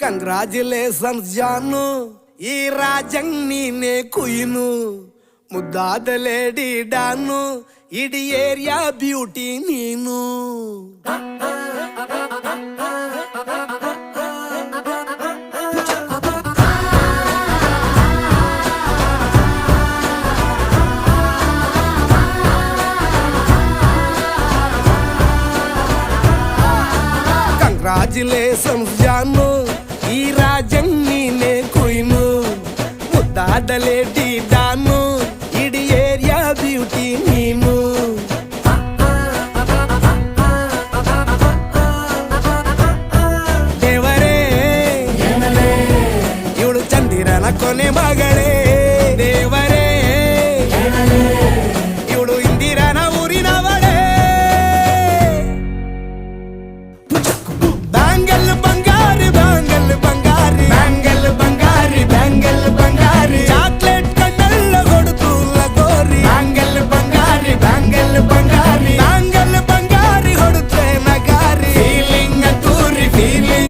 Congratulations ಜಾನು, ಈ ರಾಜಂಗ್ ನೀನೆ ಕುಯ್ನು, ಮುದ್ದಾದ ಲೇಡಿ ಡಾನು, ಇಡೀ ಏರಿಯಾ ಬ್ಯೂಟಿ ನೀನು. ಕಂಗ್ರಾಚುಲೇಷನ್ಸ್ ಜಾನು, ಈ ರಾಜಂಗ್ ನೀನೆ ಕುಯ್ನು, ಮುದ್ದಾದ ಲೇಡಿ ಡಾನು, ಇಡೀ ಏರಿಯಾ ಬ್ಯೂಟಿ ನೀನು. ದೇವರೇ ಇವಳು ಚಂದಿರನ ಕೊನೆ ಮಗಳೇ.